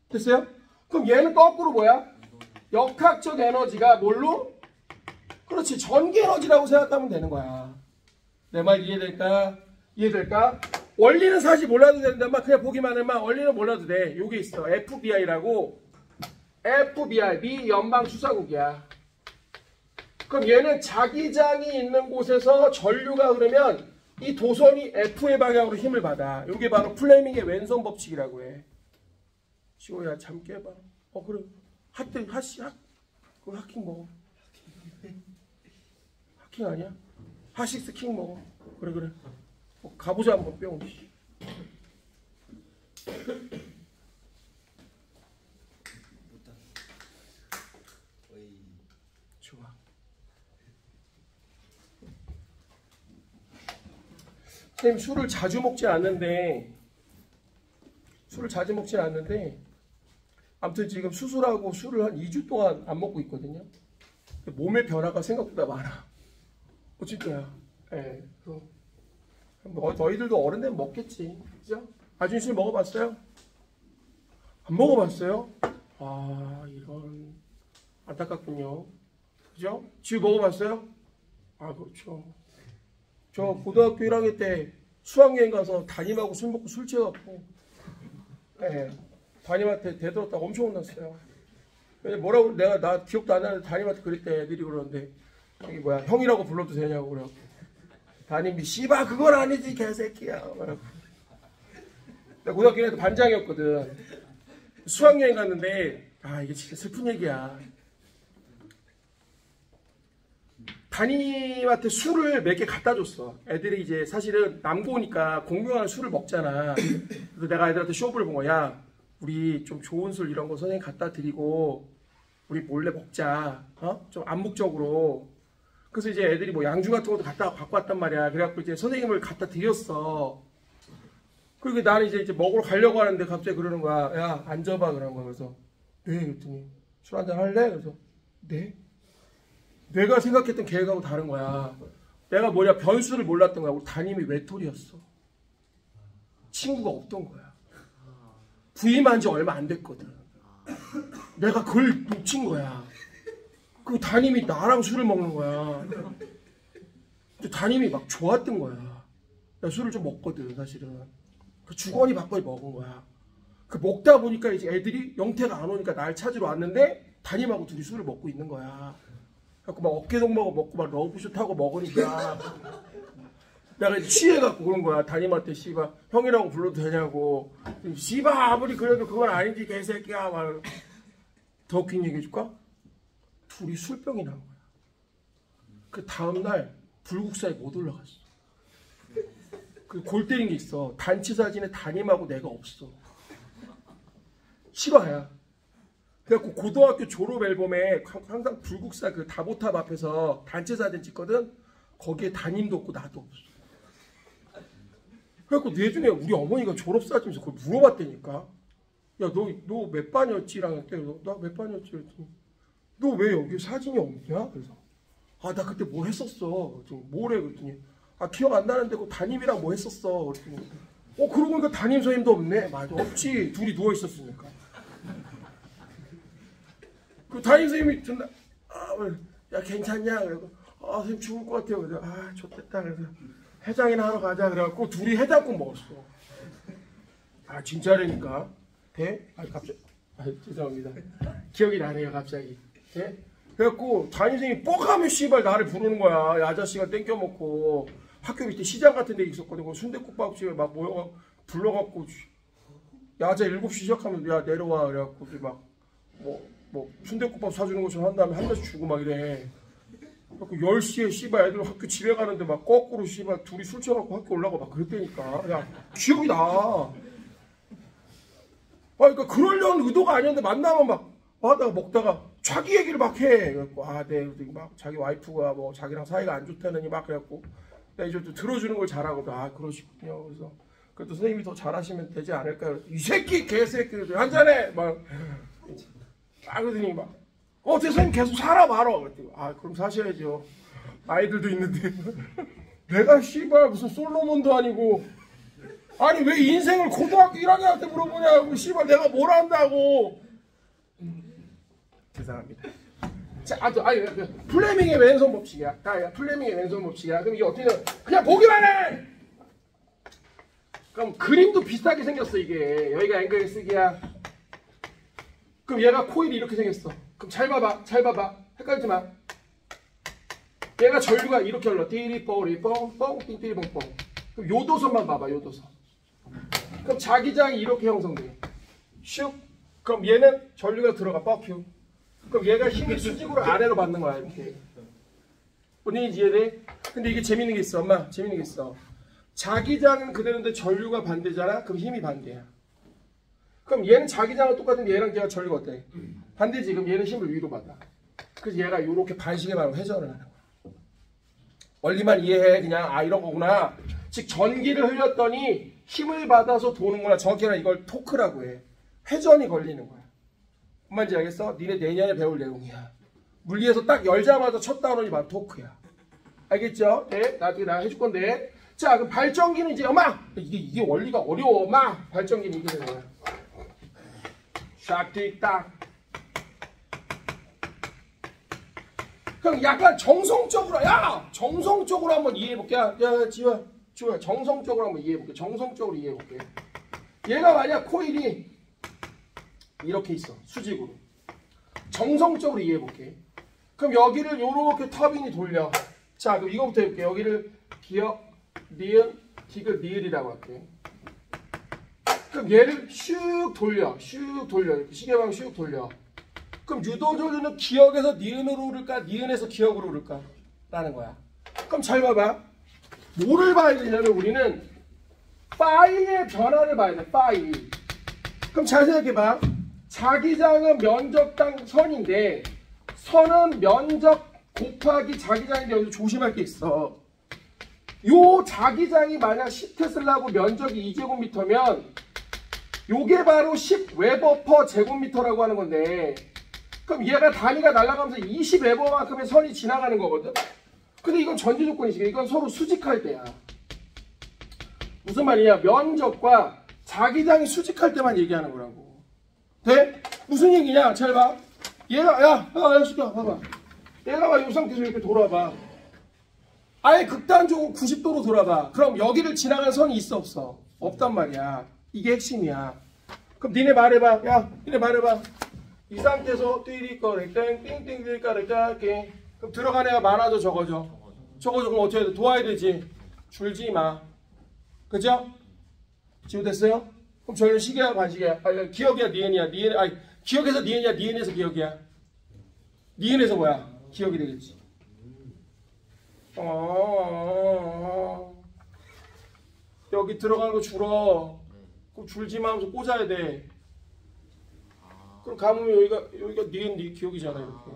됐어요? 그럼 얘는 거꾸로 뭐야? 역학적 에너지가 뭘로? 그렇지. 전기 에너지라고 생각하면 되는 거야. 내 말 이해될까? 이해될까? 원리는 사실 몰라도 되는데 그냥 보기만 해만 원리는 몰라도 돼. 요게 있어. FBI라고. FBI, 미 연방수사국이야. 그럼 얘는 자기장이 있는 곳에서 전류가 흐르면 이 도선이 F의 방향으로 힘을 받아. 이게 바로 플레밍의 왼손 법칙이라고 해. 지호야 잠 깨봐. 그래. 그거 하킹 먹어. 하킹 아니야? 하식스 킹 먹어. 그래. 가보자 한번 뿅. 좋아. 선생님 술을 자주 먹진 않는데 아무튼 지금 수술하고 술을 한 2주 동안 안 먹고 있거든요. 몸의 변화가 생각보다 많아. 진짜야. 예. 너희들도 어른 되면 먹겠지. 그죠? 아준술 먹어봤어요? 안 먹어봤어요? 이런 안타깝군요. 그죠? 지우 먹어봤어요? 그렇죠. 저 고등학교 1학년 때 수학여행 가서 담임하고 술 먹고 술 취해갖고 담임한테 대들었다고 엄청 혼났어요. 뭐라고 나 기억도 안 나는데 담임한테 그랬대. 애들이 그러는데 여기 뭐야 형이라고 불러도 되냐고 그래갖고 담임이 씨발 그건 아니지 개새끼야. 내가 고등학교 1학년 때 반장이었거든. 수학여행 갔는데 이게 진짜 슬픈 얘기야. 담임한테 술을 몇 개 갖다 줬어. 애들이 이제 사실은 남고 오니까 공경하는 술을 먹잖아. 그래서 내가 애들한테 쇼부를 본 거야. 우리 좀 좋은 술 이런 거 선생님 갖다 드리고 우리 몰래 먹자. 좀 암묵적으로. 그래서 이제 애들이 뭐 양주 같은 것도 갖고 왔단 말이야. 그래갖고 이제 선생님을 갖다 드렸어. 그리고 나는 이제 먹으러 가려고 하는데 갑자기 그러는 거야. 야, 앉아봐. 그러는 거야. 그래서 네. 그랬더니 술 한잔 할래? 그래서 네. 내가 생각했던 계획하고 다른 거야. 내가 변수를 몰랐던 거야. 우리 담임이 외톨이였어. 친구가 없던 거야. 부임한 지 얼마 안 됐거든. 내가 그걸 놓친 거야. 그 담임이 나랑 술을 먹는 거야. 담임이 막 좋았던 거야. 나 술을 좀 먹거든, 사실은. 그 주거니 받거니 먹은 거야. 그 먹다 보니까 이제 애들이 영태가 안 오니까 날 찾으러 왔는데 담임하고 둘이 술을 먹고 있는 거야. 그래갖고 막 어깨동무하고 먹고 막 러브샷 하고 먹으니까 내가 이제 취해갖고 그런 거야. 담임한테 씨발 형이라고 불러도 되냐고. 씨발 아무리 그래도 그건 아닌지 개새끼야. 막. 더 웃긴 얘기 해줄까? 둘이 술병이 난 거야. 그 다음날 불국사에 못 올라갔어. 그 골 때린 게 있어. 단체 사진에 담임하고 내가 없어. 실화야. 그래갖고 고등학교 졸업 앨범에 항상 불국사 그 다보탑 앞에서 단체 사진 찍거든. 거기에 담임도 없고 나도 없어. 그래갖고 나중에 우리 어머니가 졸업 사진에서 그걸 물어봤다니까. 야, 너 몇 반이었지랑 했대. 나 몇 반이었지? 그랬더니 너 왜 여기 사진이 없냐? 그래서 나 그때 뭐 했었어. 그랬더니 뭐래? 그랬더니 기억 안 나는데 그 담임이랑 뭐 했었어. 그랬더니 그러고 보니까 담임 선생님도 없네. 맞아, 없지. 둘이 누워 있었으니까. 그 담임 선생님이 전날 야 괜찮냐? 그래서 선생님 죽을 것 같아요. 그래서 좋겠다. 그래서 해장이나 하러 가자. 그래갖고 둘이 해장국 먹었어. 진짜라니까. 돼? 갑자기 죄송합니다. 기억이 나네요 갑자기. 돼? 그래갖고 담임 선생님이 뻑하면 씨발 나를 부르는 거야. 야, 아저씨가 땡겨 먹고 학교 밑에 시장 같은 데 있었거든. 그 순댓국밥집에 막 모여갖고 불러갖고 야자 7시 시작하면 야 내려와. 그래갖고 막 뭐 순댓국밥 사주는 것처럼 한 다음에 한 잔씩 주고 막 이래. 그래갖고 10시에 씨발 애들 학교 집에 가는데 막 거꾸로 씨발 둘이 술 취해갖고 학교 올라가고 막 그랬다니까. 야 기억이 나. 그러니까 그러려는 의도가 아니었는데 만나면 막 하다가 먹다가 자기 얘기를 막 해. 그래갖고 네. 막 자기 와이프가 뭐 자기랑 사이가 안 좋다느니 막 그래갖고 내가 이제 또 들어주는 걸 잘하거든. 그러시군요. 그래서 그래도 선생님이 더 잘하시면 되지 않을까요? 이 새끼 개새끼 한잔해 막 그러더니 막 선생님 계속 살아봐라. 그랬더니 그럼 사셔야죠. 아이들도 있는데 내가 씨발 무슨 솔로몬도 아니고 아니 왜 인생을 고등학교 1학년한테 물어보냐고. 씨발 내가 뭘 안다고. 죄송합니다. 자, 플레밍의 왼손 법칙이야. 플레밍의 왼손 법칙이야. 그럼 이게 어떻게 되냐? 그냥 보기만 해. 그럼 그림도 비슷하게 생겼어 이게. 여기가 앵글 쓰기야. 그럼 얘가 코일이 이렇게 생겼어. 그럼 잘 봐봐. 헷갈리지 마. 얘가 전류가 이렇게 흘러. 띠리뽀리 뽕뽕 띵띠리뽕뽕. 그럼 요도선만 봐봐. 요도선. 그럼 자기장이 이렇게 형성돼. 슉. 그럼 얘는 전류가 들어가. 뻑큐. 그럼 얘가 힘이 수직으로 아래로 받는 거야. 이렇게. 본인이 이해돼? 근데 이게 재밌는 게 있어. 엄마 재밌는 게 있어. 자기장은 그대로인데 전류가 반대잖아. 그럼 힘이 반대야. 그럼 얘는 자기장은 똑같은데 얘랑 걔가 전류가 어때? 반대지. 그럼 얘는 힘을 위로 받아. 그래서 얘가 이렇게 반시계 방향으로 회전을 하는 거야. 원리만 이해해. 그냥 이런 거구나. 즉 전기를 흘렸더니 힘을 받아서 도는구나. 정확히는 이걸 토크라고 해. 회전이 걸리는 거야. 뭔 말인지 알겠어? 니네 내년에 배울 내용이야. 물리에서 딱 열자마자 첫 단원이 바로 토크야. 알겠죠? 네, 나중에 내가 해줄 건데. 자, 그럼 발전기는 이제 엄마! 이게 원리가 어려워. 엄마! 발전기는 이게 되는 거야. 샥, 틱, 딱. 그럼 약간 정성적으로, 정성적으로 한번 이해해볼게. 야, 지우야, 정성적으로 한번 이해해볼게. 정성적으로 이해해볼게. 얘가 만약 코일이 이렇게 있어. 수직으로. 정성적으로 이해해볼게. 그럼 여기를 요렇게 터빈이 돌려. 자, 그럼 이거부터 해볼게. 여기를 기억, 니은, 디귿, 니을이라고 할게. 그럼 얘를 슉 돌려. 슉 돌려. 이렇게 시계방 슉 돌려. 그럼 유도조류는 기역에서 니은으로 오를까? 니은에서 기역으로 오를까? 라는 거야. 그럼 잘 봐봐. 뭐를 봐야 되냐면 우리는 파이의 변화를 봐야 돼. 파이. 그럼 잘 생각해봐. 자기장은 면적당 선인데 선은 면적 곱하기 자기장인데 여기서 조심할 게 있어. 요 자기장이 만약 10테슬라고 면적이 2제곱미터면 요게 바로 10웨버/. 제곱미터라고 하는 건데 그럼 얘가 단위가 날아가면서 20웨버만큼의 선이 지나가는 거거든. 근데 이건 전제 조건이지. 이건 서로 수직할 때야. 무슨 말이냐? 면적과 자기장이 수직할 때만 얘기하는 거라고. 돼? 무슨 얘기냐? 잘 봐. 얘가 야 시켜 봐봐. 얘가 봐. 이 상태에서 이렇게 돌아봐. 아예 극단적으로 90도로 돌아봐. 그럼 여기를 지나간 선이 있어 없어? 없단 말이야. 이게 핵심이야. 그럼 니네 말해봐. 야 니네 말해봐. 이 상태에서 띠리꺼 땡땡땡 띠리꺼 이렇게 그럼 들어간 애가 많아져 적어져. 적어져. 그럼 어떻게 해야 돼? 도와야 되지. 줄지 마. 그죠? 지우됐어요? 그럼 저희는 시계야 관식이야. 아니, 기억이야 니은이야. 니은 아니 기억에서 니은이야. 니은에서 기억이야. 니은에서 뭐야? 기억이 되겠지. 여기 들어가는 거 줄어. 그럼 줄지 마 하면서 꽂아야 돼. 그럼 감으면 여기가 니은 니 기억이잖아 이렇게.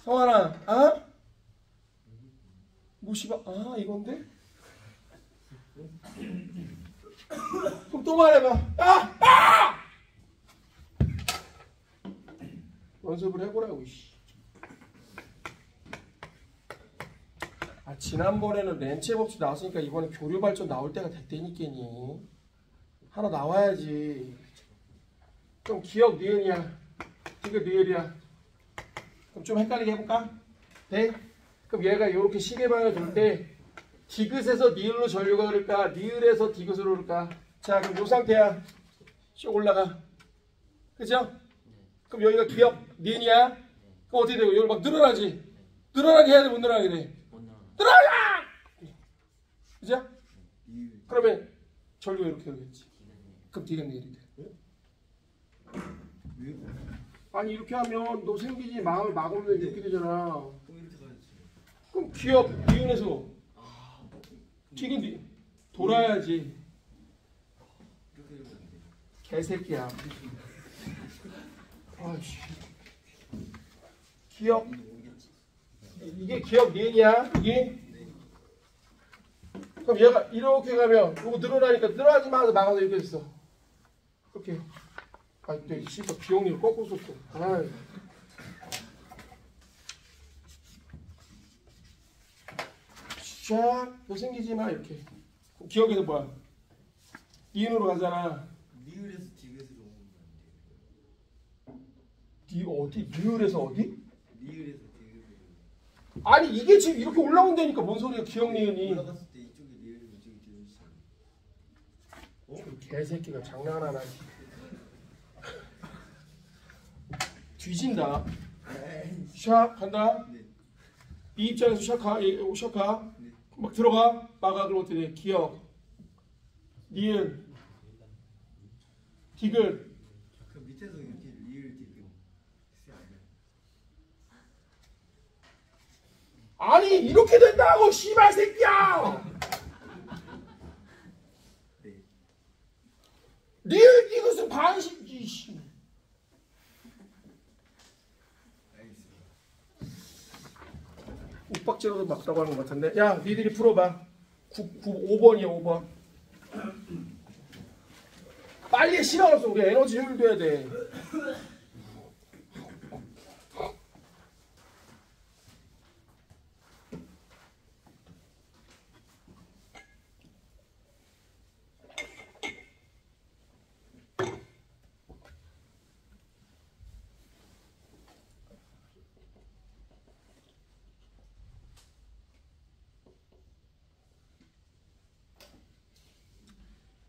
성환아, 무시바, 이건데? 그럼 또 말해봐. 연습을 해보라고, 이씨. 지난번에는 렌체 법칙 나왔으니까 이번에 교류 발전 나올 때가 됐다니까니. 하나 나와야지. 그럼 기억 니은이야. 디귿 니은이야. 그럼 좀 헷갈리게 해볼까? 돼? 그럼 얘가 이렇게 시계방을 돌 때 디귿에서 니은으로 전류가 흐를까? 니은에서 디귿으로 흐를까? 자, 그럼 요 상태야. 쭉 올라가. 그죠? 그럼 여기가 기억 니은이야. 그럼 어떻게 되고? 여기 막 늘어나지? 늘어나게 해야 돼? 못 늘어나게 돼? 늘어나! 그죠? 그러면 전류가 이렇게 흐르겠지. 그럼 디귿 니은이 돼. 아니 이렇게 하면 너 생기지 마음을 막으면 이렇게 되잖아. 그럼 기억 니은에서 디귿 돌아야지. 개새끼야. 아이씨. 기억 이게 기억 니은이야. 이게 그럼 얘가 이렇게 가면 이거 늘어나니까 늘어나지 마서 막아서 이렇게 됐어. 이렇게. 네, 씨발 기억력을 거꾸로 썼어. 아이. 쫙, 너 생기지 마 이렇게. 기억에서 뭐야? 니은으로 가잖아. 니을에서 디귿으로 오면 안 니 어디? 니을에서 어디? 돼요. 니을에서 디귿으로. 아니 이게 지금 이렇게 올라온다니까 뭔 소리야? 기억 니은이. 올라갔을 때 이쪽이 니을, 이쪽이 디귿이잖아. 개새끼가 장난하나. 뒤진다. 샥 간다. 네. 이 입장에서 샥 가. 막 들어가. 막아. 그럼 어떻게 돼? 기억. 니은. 디귿. 그 밑에서 이렇게 니을 디귿. 아니 이렇게 된다고 씨발 새끼야. 네. 니을 디귿은 반식지 씨. 욱박지로도 막다고 하는 것 같은데. 야 니들이 풀어봐. 5번이야 5번. 빨리 시간 없어. 우리 에너지 효율도 해야 돼.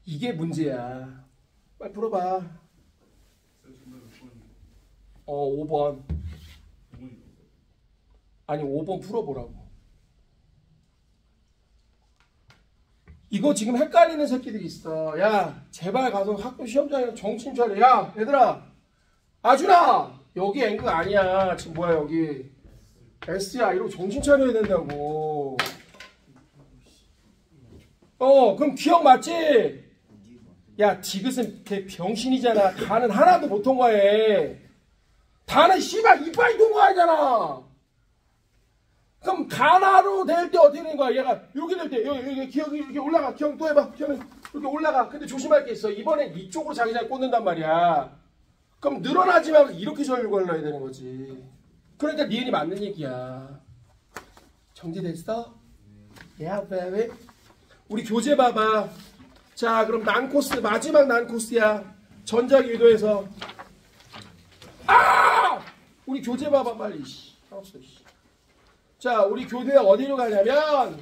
이게 문제야. 빨리 풀어봐. 5번. 아니 5번 풀어보라고. 이거 지금 헷갈리는 새끼들이 있어. 야, 제발 가서 학교 시험장에서 정신 차려. 야, 얘들아. 아준아! 여기 N극 아니야. 지금 뭐야, 여기. S야. 이러고 정신 차려야 된다고. 그럼 기억 맞지? 야, 디귿은 걔 병신이잖아. 다는 하나도 못 통과해. 다는 씨발 이빨이 통과하잖아. 그럼 가나로 될 때 어떻게 되는 거야? 얘가 여기 될 때 여기 기억이 이렇게 올라가. 기억 또 해봐. 기억은 이렇게 올라가. 근데 조심할 게 있어. 이번엔 이쪽으로 자기장 꽂는단 말이야. 그럼 늘어나지 말고 이렇게 전류 걸러야 되는 거지. 그러니까 니은이 맞는 얘기야. 정리됐어? Yeah, baby. 우리 교재 봐봐. 자, 그럼 난코스 마지막 난코스야. 전자기 유도에서. 아! 우리 교재 봐봐 빨리. 알았어. 자, 우리 교재 어디로 가냐면,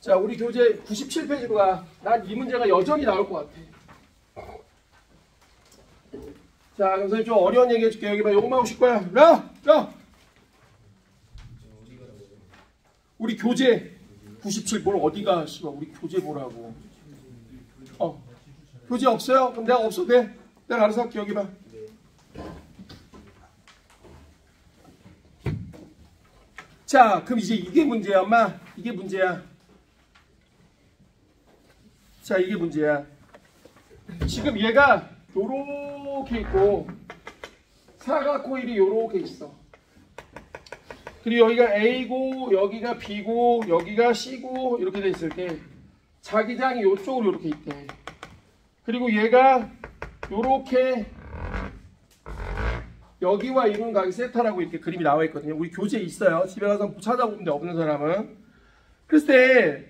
자, 우리 교재 97페이지로 가. 난 이 문제가 여전히 나올 것 같아. 자, 그럼 선생님 좀 어려운 얘기 해줄게. 여기 봐, 요것만 오실 거야. 야! 우리 교재 97, 뭘 어디가, 씨발, 우리 교재 보라고. 교재 없어요? 그럼 내가 없어도 돼? 내가 알아서 할게. 여기 봐. 자, 그럼 이제 이게 문제야, 엄마. 이게 문제야. 자, 이게 문제야. 지금 얘가 요렇게 있고 사각코일이 요렇게 있어. 그리고 여기가 A고 여기가 B고 여기가 C고 이렇게 돼 있을 때 자기장이 요쪽으로 이렇게 있대. 그리고 얘가 요렇게 여기와 이루는 각이 세타라고 이렇게 그림이 나와 있거든요. 우리 교재에 있어요. 집에 가서 찾아보면 돼, 없는 사람은. 그랬을 때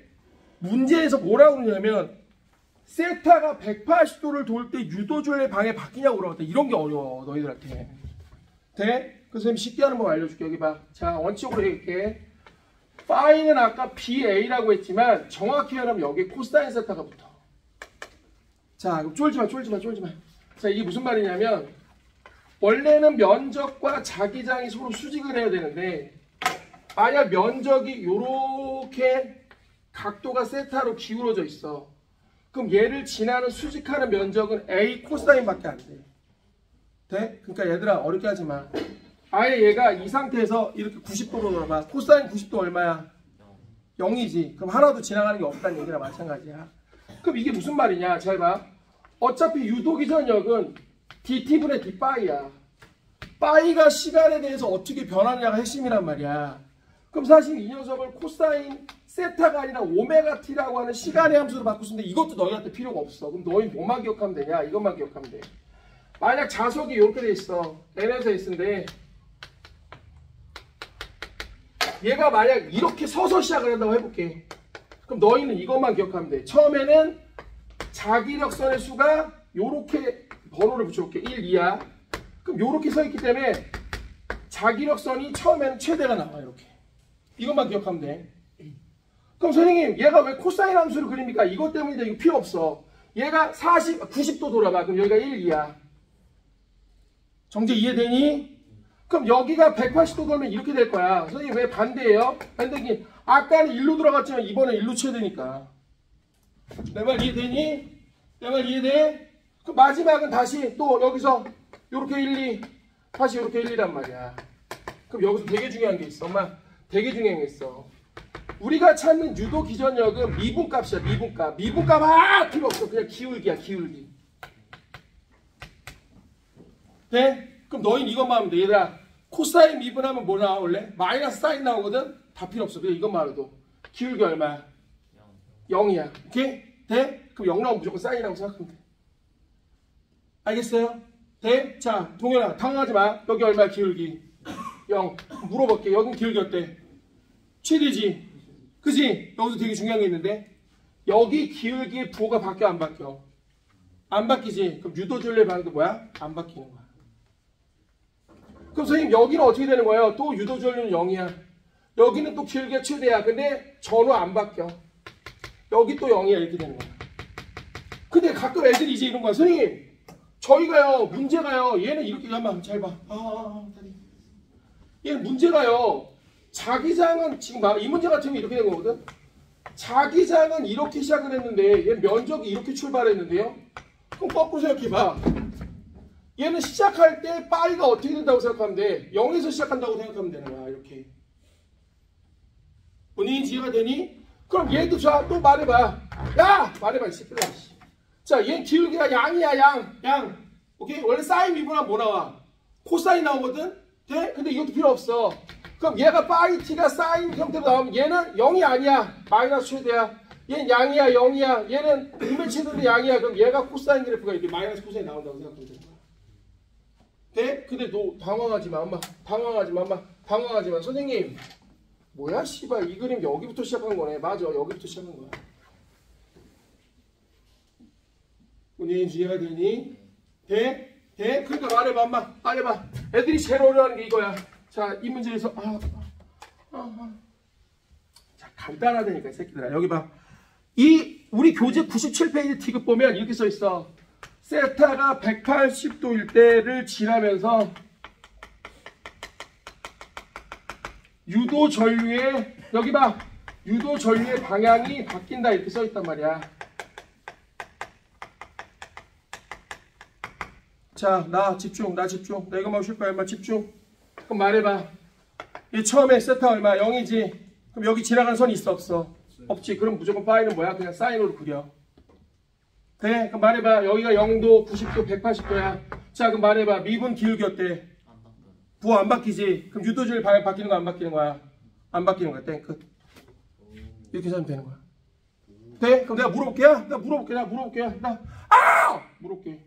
문제에서 뭐라고 그러냐면 세타가 180도를 돌 때 유도줄의 방에 바뀌냐고 물어봤다. 이런 게 어려워 너희들한테. 돼? 그래서 선생님 쉽게 하는 법 알려줄게. 여기 봐. 자, 원칙으로 해볼게. 파이는 아까 BA라고 했지만 정확히 하려면 여기 코사인 세타가 붙어. 자, 그럼 쫄지마. 자, 이게 무슨 말이냐면 원래는 면적과 자기장이 서로 수직을 해야 되는데 만약 면적이 요렇게 각도가 세타로 기울어져 있어. 그럼 얘를 지나는 수직하는 면적은 A 코사인밖에 안 돼. 돼? 그러니까 얘들아 어렵게 하지 마. 아예 얘가 이 상태에서 이렇게 90도로 돌아봐. 코사인 90도 얼마야? 0이지. 그럼 하나도 지나가는 게 없다는 얘기랑 마찬가지야. 그럼 이게 무슨 말이냐? 잘 봐. 어차피 유도기전력은 dt분의 d파이야. 파이가 시간에 대해서 어떻게 변하느냐가 핵심이란 말이야. 그럼 사실 이 녀석을 코사인 세타가 아니라 오메가 t라고 하는 시간의 함수로 바꿀 수 있는데 이것도 너희한테 필요가 없어. 그럼 너희 뭐만 기억하면 되냐? 이것만 기억하면 돼. 만약 자석이 이렇게 돼 있어. N에서 S인데 얘가 만약 이렇게 서서 시작을 한다고 해볼게. 그럼 너희는 이것만 기억하면 돼. 처음에는 자기력선의 수가 요렇게 번호를 붙여볼게. 1, 2야. 그럼 요렇게 서 있기 때문에 자기력선이 처음에는 최대가 나와. 이렇게. 이것만 기억하면 돼. 그럼 선생님 얘가 왜 코사인 함수를 그립니까? 이것 때문인데 이거 필요 없어. 얘가 90도 돌아봐. 그럼 여기가 1, 2야. 정제 이해되니? 그럼 여기가 180도 돌면 이렇게 될 거야. 선생님 왜 반대예요? 반대기 아까는 1로 들어갔지만 이번에 1로 쳐야 되니까. 내 말 이해되니? 내 말 이해돼? 그럼 마지막은 다시 또 여기서 요렇게 1, 2 다시 요렇게 1, 2란 말이야. 그럼 여기서 되게 중요한 게 있어. 엄마 되게 중요한 게 있어. 우리가 찾는 유도 기전력은 미분값이야. 미분값. 미분값 필요 없어. 그냥 기울기야. 기울기. 네? 그럼 너희는 이것만 하면 돼. 얘들아 코사인 미분하면 뭐 나와 원래? 마이너스 사인 나오거든? 다 필요 없어. 그냥 이것만 해도. 기울기 얼마야? 0이야. 오케이? 돼? 그럼 0 나오면 무조건 사인이라고 생각하면 돼. 알겠어요? 돼? 자, 동현아 당황하지 마. 여기 얼마야 기울기? 0. 물어볼게. 여긴 기울기 어때? 최대지. 그지? 여기서 되게 중요한 게 있는데 여기 기울기의 부호가 바뀌어 안 바뀌어? 안 바뀌지? 그럼 유도줄의 방도 뭐야? 안 바뀌는 거야. 그럼 선생님 여기는 어떻게 되는 거예요? 또 유도줄은 0이야. 여기는 또 기울기가 최대야. 근데 전후 안 바뀌어. 여기 또 0이야. 이렇게 되는 거야. 근데 가끔 애들이 이제 이런 거야. 선생님 저희가요 문제가요 얘는 이렇게 한번 잘 봐. 얘는 문제가요 자기장은 지금 이 문제 같은 경우 이렇게 된 거거든. 자기장은 이렇게 시작을 했는데 얘 면적이 이렇게 출발했는데요. 그럼 거꾸로 생각해봐. 얘는 시작할 때 파이가 어떻게 된다고 생각하면 돼? 0에서 시작한다고 생각하면 되는 거야. 이렇게. 본인이 이해가 되니? 그럼 얘도 자, 또 말해봐. 야! 말해봐, 이 새끼들아. 자, 얘는 기울기가 양이야, 양. 오케이? 원래 사인 미분하면 뭐 나와? 코사인 나오거든? 돼? 근데 이것도 필요 없어. 그럼 얘가 파이 t가 사인 형태로 나오면 얘는 0이 아니야. 마이너스 최대야. 얘는 양이야, 0이야. 얘는 이면 최대도 양이야. 그럼 얘가 코사인 그래프가 이렇게 마이너스 코사인 나온다고 생각하면 되는 거야. 돼? 근데 너 당황하지 마, 엄마. 당황하지 마. 선생님. 뭐야, 씨발. 이 그림 여기부터 시작한 거네. 맞아, 여기부터 시작한 거야. 본인이 이해가 되니? 돼? 그러니까 말해봐, 엄마. 말해봐. 애들이 제일 어려워하는 게 이거야. 자, 이 문제에서 자, 간단하다니까, 이 새끼들아. 여기 봐. 우리 교재 97페이지 티급 보면 이렇게 써 있어. 세타가 180도일 때를 지나면서 유도 전류의 여기 봐. 유도 전류의 방향이 바뀐다 이렇게 써 있단 말이야. 자, 나 집중. 나 이거만 쉴 거야. 집중. 그럼 말해봐. 이 처음에 세타 얼마? 0이지. 그럼 여기 지나가는 선이 있어 없어? 없지. 그럼 무조건 파이는 뭐야? 그냥 사인으로 그려. 돼? 그럼 말해봐. 여기가 0도, 90도, 180도야. 자, 그럼 말해봐. 미분 기울기 어때? 부호 안 바뀌지. 그럼 유도줄 방향 바뀌는 거 안 바뀌는 거야? 안 바뀌는 거야. 땡. 끝. 이렇게 하면 되는 거야. 돼? 그럼 내가 물어볼게. 물어볼게.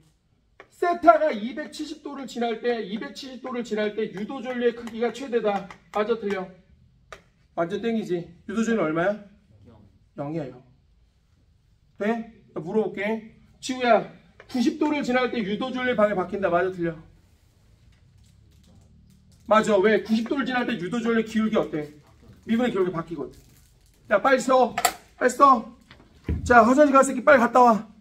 세타가 270도를 지날 때 유도전류의 크기가 최대다. 맞아, 틀려? 완전 땡이지. 유도전류 얼마야? 0이야, 0. 돼? 나 물어볼게. 지우야, 90도를 지날 때 유도전류의 방향이 바뀐다. 맞아, 틀려? 맞아. 왜? 90도를 지날 때 유도전류의 기울기 어때? 미분의 기울기 바뀌거든. 야, 빨리 써. 자, 화장실 갈 새끼 빨리 갔다 와.